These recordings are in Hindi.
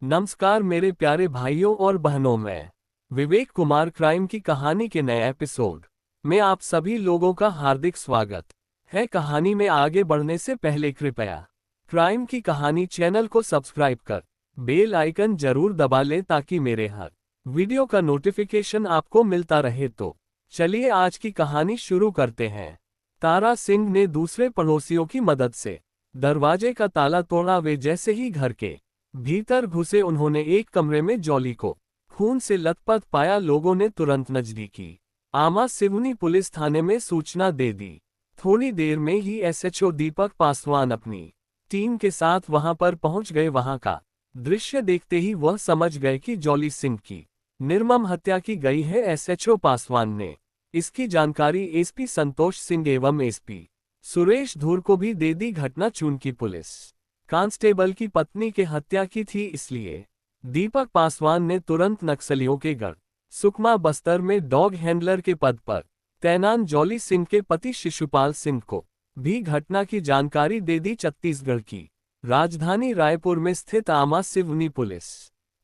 नमस्कार मेरे प्यारे भाइयों और बहनों में विवेक कुमार क्राइम की कहानी के नए एपिसोड में आप सभी लोगों का हार्दिक स्वागत है। कहानी में आगे बढ़ने से पहले कृपया क्राइम की कहानी चैनल को सब्सक्राइब कर बेल आइकन जरूर दबा लें ताकि मेरे हर वीडियो का नोटिफिकेशन आपको मिलता रहे। तो चलिए आज की कहानी शुरू करते हैं। तारा सिंह ने दूसरे पड़ोसियों की मदद से दरवाजे का ताला तोड़ा। वे जैसे ही घर के भीतर घुसे उन्होंने एक कमरे में जॉली को खून से लथपथ पाया। लोगों ने तुरंत नजदीकी आमा सिवनी पुलिस थाने में सूचना दे दी। थोड़ी देर में ही एसएचओ दीपक पासवान अपनी टीम के साथ वहां पर पहुंच गए। वहां का दृश्य देखते ही वह समझ गए कि जॉली सिंह की निर्मम हत्या की गई है। एसएचओ पासवान ने इसकी जानकारी एसपी संतोष सिंह एवं एसपी सुरेश धूर को भी दे दी। घटना चूंकि पुलिस कांस्टेबल की पत्नी के हत्या की थी, इसलिए दीपक पासवान ने तुरंत नक्सलियों के गढ़ सुकमा बस्तर में डॉग हैंडलर के पद पर तैनात जॉली सिंह के पति शिशुपाल सिंह को भी घटना की जानकारी दे दी। छत्तीसगढ़ की राजधानी रायपुर में स्थित आमा सिवनी पुलिस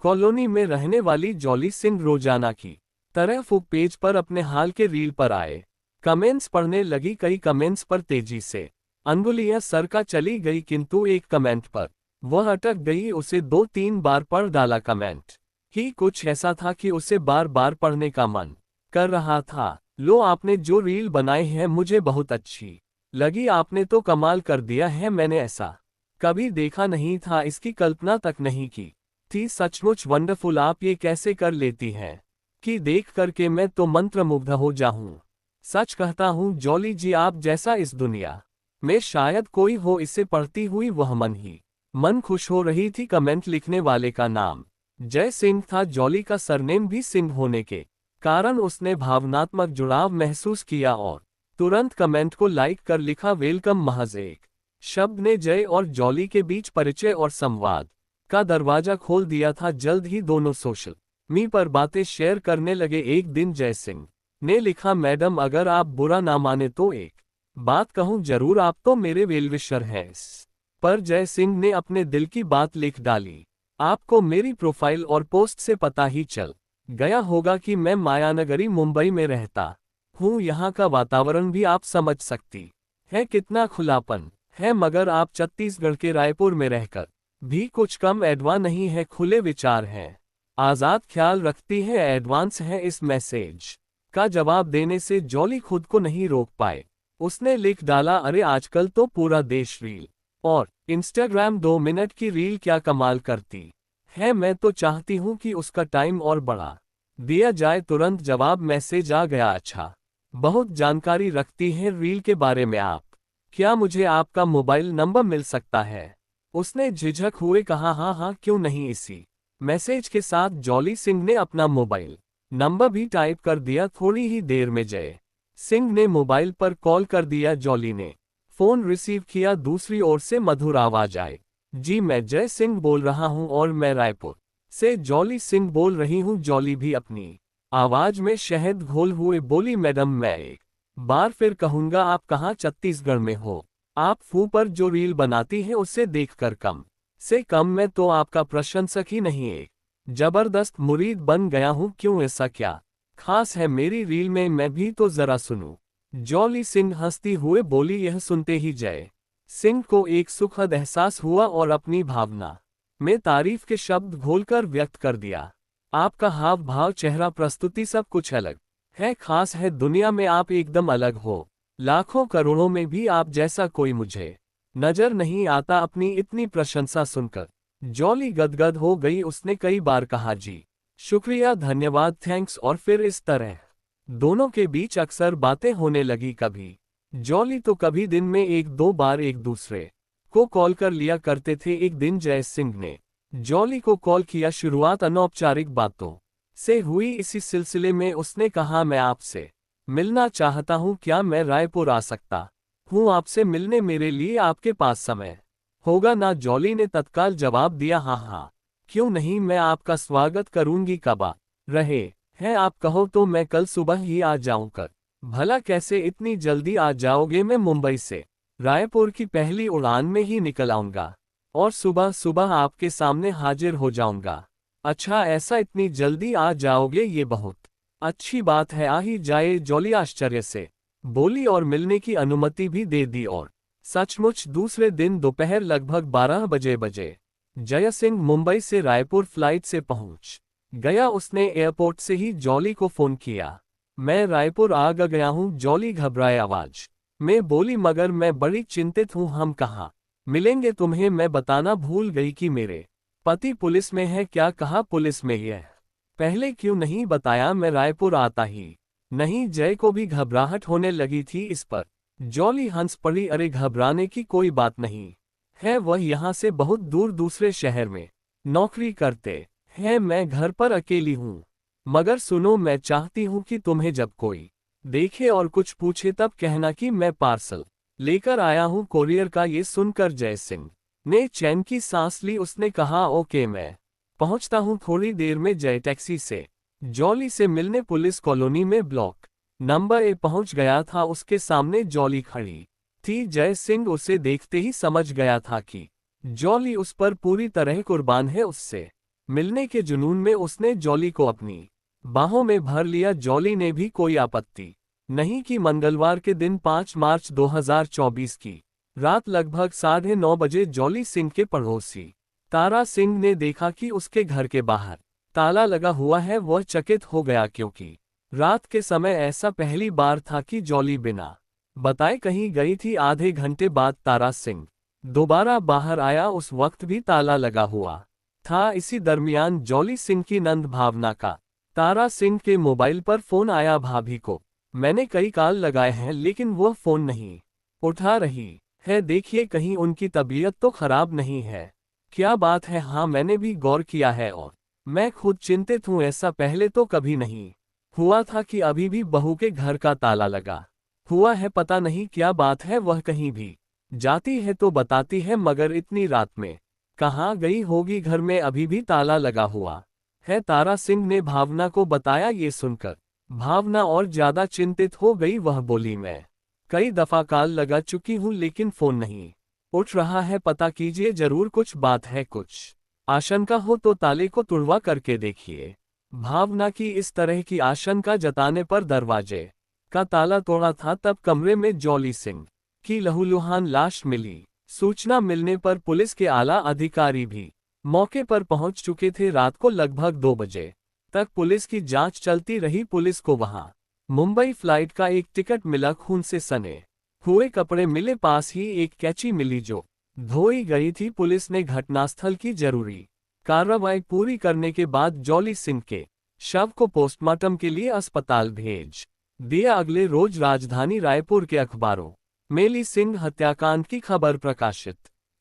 कॉलोनी में रहने वाली जॉली सिंह रोजाना की तरह फेसबुक पेज पर अपने हाल के रील पर आए कमेंट्स पढ़ने लगी। कई कमेंट्स पर तेजी से अंगुलियां सरका चली गई, किंतु एक कमेंट पर वह अटक गई। उसे 2-3 बार पढ़ डाला। कमेंट ही कुछ ऐसा था कि उसे बार बार पढ़ने का मन कर रहा था। लो, आपने जो रील बनाई है मुझे बहुत अच्छी लगी। आपने तो कमाल कर दिया है। मैंने ऐसा कभी देखा नहीं था, इसकी कल्पना तक नहीं की थी। सचमुच वंडरफुल। आप ये कैसे कर लेती हैं कि देख करके मैं तो मंत्रमुग्ध हो जाऊं। सच कहता हूं जॉली जी, आप जैसा इस दुनिया में शायद कोई हो। इसे पढ़ती हुई वह मन ही मन खुश हो रही थी। कमेंट लिखने वाले का नाम जय सिंह था। जॉली का सरनेम भी सिंह होने के कारण उसने भावनात्मक जुड़ाव महसूस किया और तुरंत कमेंट को लाइक कर लिखा वेलकम। महज एक शब्द ने जय और जॉली के बीच परिचय और संवाद का दरवाजा खोल दिया था। जल्द ही दोनों सोशल मीडिया पर बातें शेयर करने लगे। एक दिन जय सिंह ने लिखा, मैडम अगर आप बुरा ना माने तो एक बात कहूं जरूर, आप तो मेरे वेलविशर हैं। पर जय सिंह ने अपने दिल की बात लिख डाली। आपको मेरी प्रोफाइल और पोस्ट से पता ही चल गया होगा कि मैं मायानगरी मुंबई में रहता हूं। यहाँ का वातावरण भी आप समझ सकती है कितना खुलापन है, मगर आप छत्तीसगढ़ के रायपुर में रहकर भी कुछ कम एडवांस नहीं है। खुले विचार हैं, आजाद ख्याल रखती है, एडवांस है। इस मैसेज का जवाब देने से जॉली खुद को नहीं रोक पाए। उसने लिख डाला, अरे आजकल तो पूरा देश रील और इंस्टाग्राम 2 मिनट की रील क्या कमाल करती है। मैं तो चाहती हूँ कि उसका टाइम और बढ़ा दिया जाए। तुरंत जवाब मैसेज आ गया, अच्छा बहुत जानकारी रखती है रील के बारे में आप, क्या मुझे आपका मोबाइल नंबर मिल सकता है। उसने झिझक हुए कहा, हाँ क्यों नहीं। इसी मैसेज के साथ जॉली सिंह ने अपना मोबाइल नंबर भी टाइप कर दिया। थोड़ी ही देर में जय सिंह ने मोबाइल पर कॉल कर दिया। जॉली ने फोन रिसीव किया। दूसरी ओर से मधुर आवाज आई, जी मैं जय सिंह बोल रहा हूं और मैं रायपुर से जॉली सिंह बोल रही हूं। जॉली भी अपनी आवाज में शहद घोल हुए बोली, मैडम मैं एक बार फिर कहूंगा, आप कहाँ छत्तीसगढ़ में हो। आप फू पर जो रील बनाती हैं उसे देखकर कम से कम मैं तो आपका प्रशंसक ही नहीं एक जबरदस्त मुरीद बन गया हूं। क्यों, ऐसा क्या खास है मेरी रील में, मैं भी तो जरा सुनूं। जॉली सिंह हंसती हुए बोली। यह सुनते ही जय सिंह को एक सुखद एहसास हुआ और अपनी भावना में तारीफ के शब्द घोलकर व्यक्त कर दिया। आपका हाव भाव, चेहरा, प्रस्तुति सब कुछ अलग है, खास है। दुनिया में आप एकदम अलग हो। लाखों करोड़ों में भी आप जैसा कोई मुझे नजर नहीं आता। अपनी इतनी प्रशंसा सुनकर जॉली गदगद हो गई। उसने कई बार कहा, जी शुक्रिया, धन्यवाद, थैंक्स। और फिर इस तरह दोनों के बीच अक्सर बातें होने लगी। कभी जॉली तो कभी दिन में 1-2 बार एक दूसरे को कॉल कर लिया करते थे। एक दिन जय सिंह ने जॉली को कॉल किया। शुरुआत अनौपचारिक बातों से हुई। इसी सिलसिले में उसने कहा, मैं आपसे मिलना चाहता हूं, क्या मैं रायपुर आ सकता हूं आपसे मिलने। मेरे लिए आपके पास समय होगा ना। जॉली ने तत्काल जवाब दिया, हाँ क्यों नहीं, मैं आपका स्वागत करूंगी। कब आ रहे हैं आप, कहो तो मैं कल सुबह ही आ जाऊं। कर भला कैसे इतनी जल्दी आ जाओगे। मैं मुंबई से रायपुर की पहली उड़ान में ही निकल आऊंगा। और सुबह सुबह आपके सामने हाजिर हो जाऊंगा। अच्छा, ऐसा इतनी जल्दी आ जाओगे, ये बहुत अच्छी बात है। आ ही जाए, जॉली आश्चर्य से बोली और मिलने की अनुमति भी दे दी। और सचमुच दूसरे दिन दोपहर लगभग 12 बजे जय सिंह मुंबई से रायपुर फ्लाइट से पहुंच गया। उसने एयरपोर्ट से ही जॉली को फोन किया। मैं रायपुर आ गया हूं, जॉली घबराए आवाज में बोली, मगर मैं बड़ी चिंतित हूं। हम कहाँ मिलेंगे? तुम्हें मैं बताना भूल गई कि मेरे पति पुलिस में है। क्या कहा? पुलिस में है? पहले क्यों नहीं बताया? मैं रायपुर आता ही नहीं। जय को भी घबराहट होने लगी थी इस पर। जॉली हंस पड़ी। अरे, घबराने की कोई बात नहीं है, वह यहाँ से बहुत दूर दूसरे शहर में नौकरी करते हैं। मैं घर पर अकेली हूँ। मगर सुनो, मैं चाहती हूँ कि तुम्हें जब कोई देखे और कुछ पूछे तब कहना कि मैं पार्सल लेकर आया हूँ कोरियर का। ये सुनकर जय सिंह ने चैन की सांस ली। उसने कहा, ओके, मैं पहुंचता हूँ थोड़ी देर में। जय टैक्सी से जॉली से मिलने पुलिस कॉलोनी में ब्लॉक नंबर ए पहुंच गया था। उसके सामने जॉली खड़ी थी। जय सिंह उसे देखते ही समझ गया था कि जॉली उस पर पूरी तरह कुर्बान है। उससे मिलने के जुनून में उसने जॉली को अपनी बाहों में भर लिया। जॉली ने भी कोई आपत्ति नहीं की। मंगलवार के दिन 5 मार्च 2024 की रात लगभग 9:30 बजे जॉली सिंह के पड़ोसी तारा सिंह ने देखा कि उसके घर के बाहर ताला लगा हुआ है। वह चकित हो गया, क्योंकि रात के समय ऐसा पहली बार था कि जॉली बिना बताए कहीं गई थी। आधे घंटे बाद तारा सिंह दोबारा बाहर आया। उस वक्त भी ताला लगा हुआ था। इसी दरमियान जॉली सिंह की नंद भावना का तारा सिंह के मोबाइल पर फोन आया। भाभी को मैंने कई कॉल लगाए हैं, लेकिन वह फोन नहीं उठा रही है। देखिए, कहीं उनकी तबीयत तो खराब नहीं है? क्या बात है? हाँ, मैंने भी गौर किया है और मैं खुद चिंतित हूँ। ऐसा पहले तो कभी नहीं हुआ था कि अभी भी बहू के घर का ताला लगा हुआ है। पता नहीं क्या बात है, वह कहीं भी जाती है तो बताती है, मगर इतनी रात में कहाँ गई होगी? घर में अभी भी ताला लगा हुआ है, तारा सिंह ने भावना को बताया। ये सुनकर भावना और ज्यादा चिंतित हो गई। वह बोली, मैं कई दफा कॉल लगा चुकी हूँ, लेकिन फोन नहीं उठ रहा है। पता कीजिए, जरूर कुछ बात है। कुछ आशंका हो तो ताले को तुड़वा करके देखिए। भावना की इस तरह की आशंका जताने पर दरवाजे का ताला तोड़ा था। तब कमरे में जॉली सिंह की लहूलुहान लाश मिली। सूचना मिलने पर पुलिस के आला अधिकारी भी मौके पर पहुंच चुके थे। रात को लगभग 2 बजे तक पुलिस की जांच चलती रही। पुलिस को वहां मुंबई फ्लाइट का एक टिकट मिला। खून से सने हुए कपड़े मिले। पास ही एक कैंची मिली जो धोई गई थी। पुलिस ने घटनास्थल की जरूरी कार्रवाई पूरी करने के बाद जॉली सिंह के शव को पोस्टमार्टम के लिए अस्पताल भेज दिया। अगले रोज राजधानी रायपुर के अखबारों मेली सिंह हत्याकांड की खबर प्रकाशित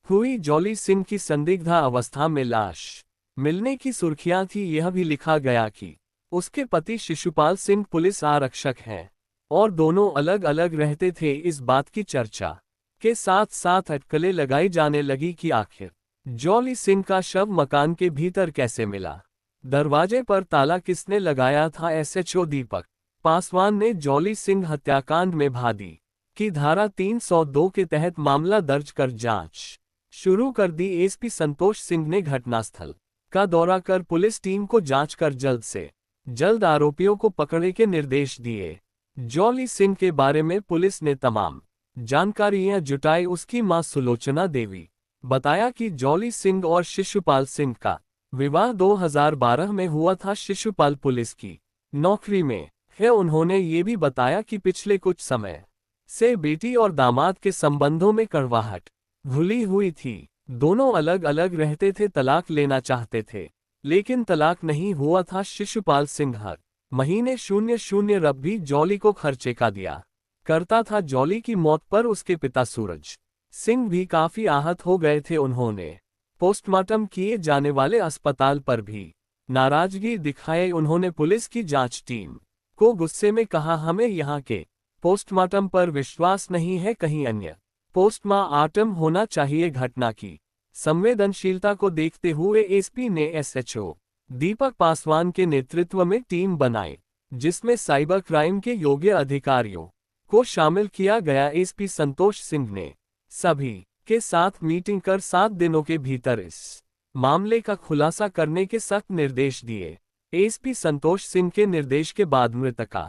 हुई। जॉली सिंह की संदिग्ध अवस्था में लाश मिलने की सुर्खियां थी। यह भी लिखा गया कि उसके पति शिशुपाल सिंह पुलिस आरक्षक हैं और दोनों अलग अलग रहते थे। इस बात की चर्चा के साथ साथ अटकलें लगाई जाने लगी कि आखिर जॉली सिंह का शव मकान के भीतर कैसे मिला, दरवाजे पर ताला किसने लगाया था। एसएचओ दीपक पासवान ने जॉली सिंह हत्याकांड में भादी की धारा 302 के तहत मामला दर्ज कर जांच शुरू कर दी। एसपी संतोष सिंह ने घटनास्थल का दौरा कर पुलिस टीम को जांच कर जल्द से जल्द आरोपियों को पकड़ने के निर्देश दिए। जॉली सिंह के बारे में पुलिस ने तमाम जानकारियां जुटाई। उसकी मां सुलोचना देवी बताया कि जॉली सिंह और शिशुपाल सिंह का विवाह 2012 में हुआ था। शिशुपाल पुलिस की नौकरी में है। उन्होंने ये भी बताया कि पिछले कुछ समय से बेटी और दामाद के संबंधों में कड़वाहट घुली हुई थी। दोनों अलग अलग रहते थे, तलाक लेना चाहते थे, लेकिन तलाक नहीं हुआ था। शिशुपाल सिंह हर महीने 0.0 रब जॉली को खर्चे का दिया करता था। जॉली की मौत पर उसके पिता सूरज सिंह भी काफी आहत हो गए थे। उन्होंने पोस्टमार्टम किए जाने वाले अस्पताल पर भी नाराजगी दिखाई। उन्होंने पुलिस की जांच टीम को गुस्से में कहा, हमें यहाँ के पोस्टमार्टम पर विश्वास नहीं है, कहीं अन्य पोस्टमार्टम होना चाहिए। घटना की संवेदनशीलता को देखते हुए एसपी ने एसएचओ दीपक पासवान के नेतृत्व में टीम बनाई, जिसमें साइबर क्राइम के योग्य अधिकारियों को शामिल किया गया। एसपी संतोष सिंह ने सभी के साथ मीटिंग कर 7 दिनों के भीतर इस मामले का खुलासा करने के सख्त निर्देश दिए। एसपी संतोष सिंह के निर्देश के बाद मृतका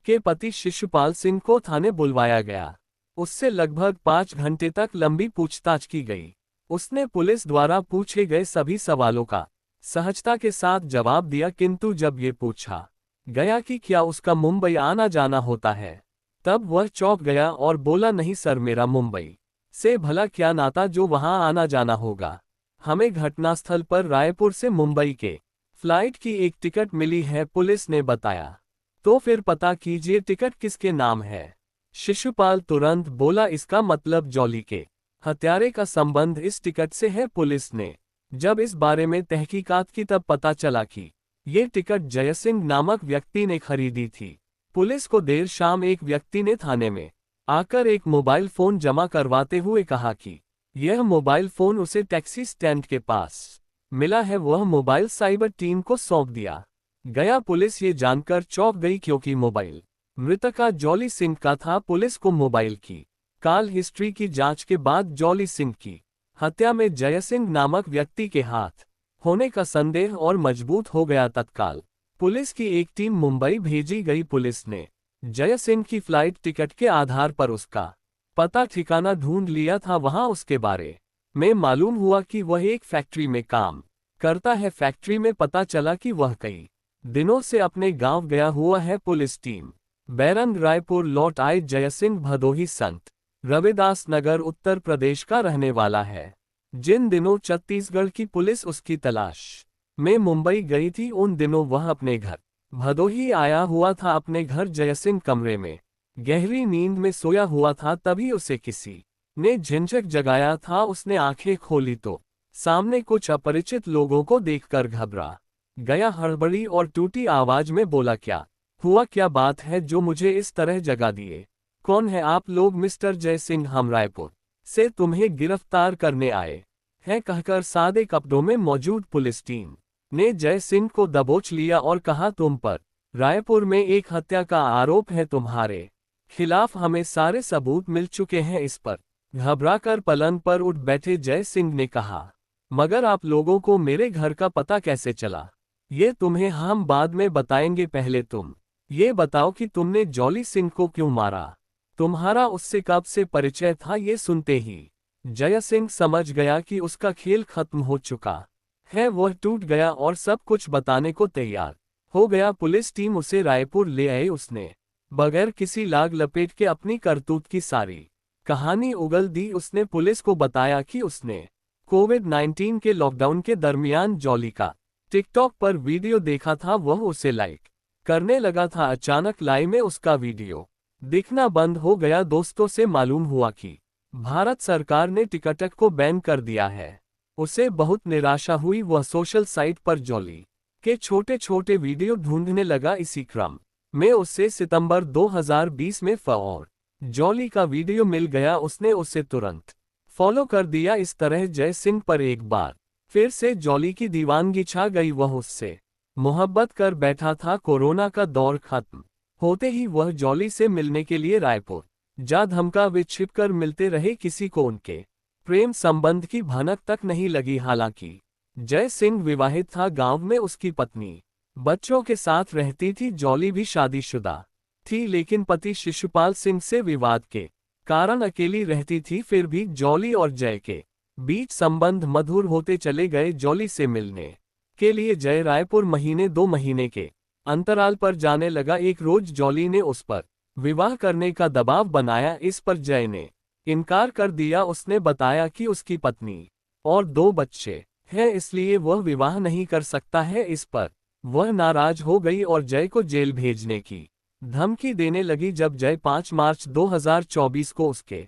के पति शिशुपाल सिंह को थाने बुलवाया गया। उससे लगभग 5 घंटे तक लंबी पूछताछ की गई। उसने पुलिस द्वारा पूछे गए सभी सवालों का सहजता के साथ जवाब दिया, किंतु जब ये पूछा गया कि क्या उसका मुंबई आना जाना होता है, तब वह चौंक गया और बोला, नहीं सर, मेरा मुंबई से भला क्या नाता जो वहां आना जाना होगा। हमें घटनास्थल पर रायपुर से मुंबई के फ्लाइट की एक टिकट मिली है, पुलिस ने बताया। तो फिर पता कीजिए टिकट किसके नाम है। शिशुपाल तुरंत बोला, इसका मतलब जॉली के हत्यारे का संबंध इस टिकट से है। पुलिस ने जब इस बारे में तहकीकात की तब पता चला कि ये टिकट जयसिंह नामक व्यक्ति ने खरीदी थी। पुलिस को देर शाम एक व्यक्ति ने थाने में आकर एक मोबाइल फोन जमा करवाते हुए कहा कि यह मोबाइल फोन उसे टैक्सी स्टैंड के पास मिला है। वह मोबाइल साइबर टीम को सौंप दिया गया। पुलिस ये जानकर चौंक गई क्योंकि मोबाइल मृतका जॉली सिंह का था। पुलिस को मोबाइल की कॉल हिस्ट्री की जांच के बाद जॉली सिंह की हत्या में जयसिंह नामक व्यक्ति के हाथ होने का संदेह और मजबूत हो गया। तत्काल पुलिस की एक टीम मुंबई भेजी गई। पुलिस ने जयसिंह की फ्लाइट टिकट के आधार पर उसका पता ठिकाना ढूंढ लिया था। वहां उसके बारे में मालूम हुआ कि वह एक फैक्ट्री में काम करता है। फैक्ट्री में पता चला कि वह कई दिनों से अपने गांव गया हुआ है। पुलिस टीम बैरंग रायपुर लौट आए। जयसिंह भदोही संत रविदास नगर उत्तर प्रदेश का रहने वाला है। जिन दिनों छत्तीसगढ़ की पुलिस उसकी तलाश में मुंबई गई थी, उन दिनों वह अपने घर भदोही आया हुआ था। अपने घर जयसिंह कमरे में गहरी नींद में सोया हुआ था, तभी उसे किसी ने झिंझक जगाया था। उसने आंखें खोली तो सामने कुछ अपरिचित लोगों को देखकर घबरा गया। हड़बड़ी और टूटी आवाज में बोला, क्या हुआ, क्या बात है जो मुझे इस तरह जगा दिए? कौन है आप लोग? मिस्टर जयसिंह, हम रायपुर से तुम्हें गिरफ्तार करने आए हैं, कहकर सादे कपड़ों में मौजूद पुलिस टीम ने जयसिंह को दबोच लिया और कहा, तुम पर रायपुर में एक हत्या का आरोप है। तुम्हारे खिलाफ हमें सारे सबूत मिल चुके हैं। इस पर घबराकर पलंग पर उठ बैठे जयसिंह ने कहा, मगर आप लोगों को मेरे घर का पता कैसे चला? ये तुम्हें हम बाद में बताएंगे, पहले तुम ये बताओ कि तुमने जॉली सिंह को क्यों मारा? तुम्हारा उससे कब से परिचय था? ये सुनते ही जयसिंह समझ गया कि उसका खेल खत्म हो चुका है। वह टूट गया और सब कुछ बताने को तैयार हो गया। पुलिस टीम उसे रायपुर ले आई। उसने बगैर किसी लाग लपेट के अपनी करतूत की सारी कहानी उगल दी। उसने पुलिस को बताया कि उसने कोविड-19 के लॉकडाउन के दरमियान जॉली का टिकटॉक पर वीडियो देखा था। वह उसे लाइक करने लगा था। अचानक लाइव में उसका वीडियो दिखना बंद हो गया। दोस्तों से मालूम हुआ कि भारत सरकार ने टिकटॉक को बैन कर दिया है। उसे बहुत निराशा हुई। वह सोशल साइट पर जॉली के छोटे छोटे वीडियो ढूंढने लगा। इसी क्रम में उसे सितंबर 2020 में और जॉली का वीडियो मिल गया। उसने उसे तुरंत फॉलो कर दिया। इस तरह जयसिंह पर एक बार फिर से जॉली की दीवानगी छा गई। वह उससे मोहब्बत कर बैठा था। कोरोना का दौर खत्म होते ही वह जॉली से मिलने के लिए रायपुर जा धमका। वे छिपकर मिलते रहे। किसी को उनके प्रेम संबंध की भनक तक नहीं लगी। हालांकि जयसिंह विवाहित था। गांव में उसकी पत्नी बच्चों के साथ रहती थी। जॉली भी शादीशुदा थी, लेकिन पति शिशुपाल सिंह से विवाद के कारण अकेली रहती थी। फिर भी जॉली और जय के बीच संबंध मधुर होते चले गए। जॉली से मिलने के लिए जय रायपुर महीने 2 महीने के अंतराल पर जाने लगा। एक रोज जॉली ने उस पर विवाह करने का दबाव बनाया। इस पर जय ने इनकार कर दिया। उसने बताया कि उसकी पत्नी और 2 बच्चे हैं, इसलिए वह विवाह नहीं कर सकता है। इस पर वह नाराज हो गई और जय को जेल भेजने की धमकी देने लगी। जब जय 5 मार्च 2024 को उसके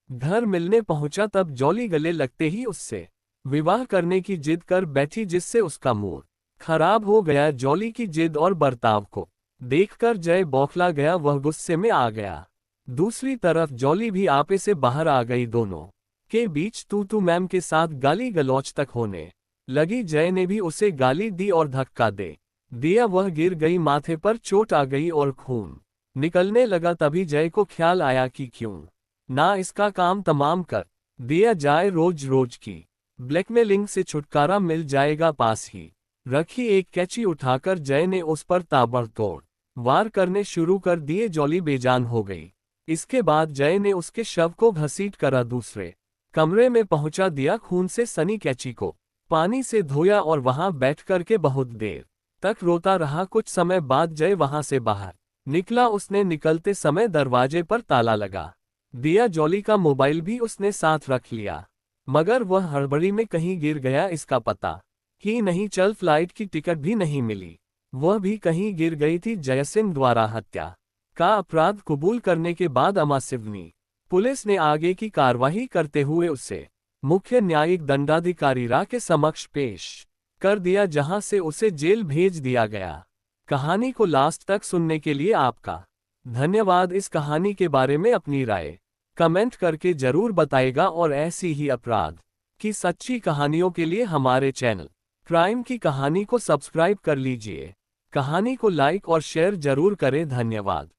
घर मिलने पहुंचा, तब जॉली गले लगते ही उससे विवाह करने की जिद कर बैठी, जिससे उसका मूड खराब हो गया। जॉली की जिद और बर्ताव को देखकर जय बौखला गया। वह गुस्से में आ गया। दूसरी तरफ जॉली भी आपे से बाहर आ गई। दोनों के बीच तू तू मैम के साथ गाली गलौच तक होने लगी। जय ने भी उसे गाली दी और धक्का दे दिया। वह गिर गई, माथे पर चोट आ गई और खून निकलने लगा। तभी जय को ख्याल आया कि क्यों ना इसका काम तमाम कर दिया जाए रोज रोज की ब्लैकमेलिंग से छुटकारा मिल जाएगा पास ही रखी एक कैची उठाकर जय ने उस पर ताबड़तोड़ वार करने शुरू कर दिए। जॉली बेजान हो गई। इसके बाद जय ने उसके शव को घसीट कर दूसरे कमरे में पहुंचा दिया। खून से सनी कैची को पानी से धोया और वहां बैठ कर के बहुत देर तक रोता रहा। कुछ समय बाद जय वहां से बाहर निकला। उसने निकलते समय दरवाजे पर ताला लगा दिया। जॉली का मोबाइल भी उसने साथ रख लिया, मगर वह हड़बड़ी में कहीं गिर गया। इसका पता ही नहीं चल फ्लाइट की टिकट भी नहीं मिली, वह भी कहीं गिर गई थी। जयसिंह द्वारा हत्या का अपराध कबूल करने के बाद अमा सिवनी पुलिस ने आगे की कार्रवाई करते हुए उसे मुख्य न्यायिक दंडाधिकारी रा के समक्ष पेश कर दिया, जहां से उसे जेल भेज दिया गया। कहानी को लास्ट तक सुनने के लिए आपका धन्यवाद। इस कहानी के बारे में अपनी राय कमेंट करके जरूर बताएगा और ऐसी ही अपराध की सच्ची कहानियों के लिए हमारे चैनल क्राइम की कहानी को सब्सक्राइब कर लीजिए। कहानी को लाइक और शेयर जरूर करें। धन्यवाद।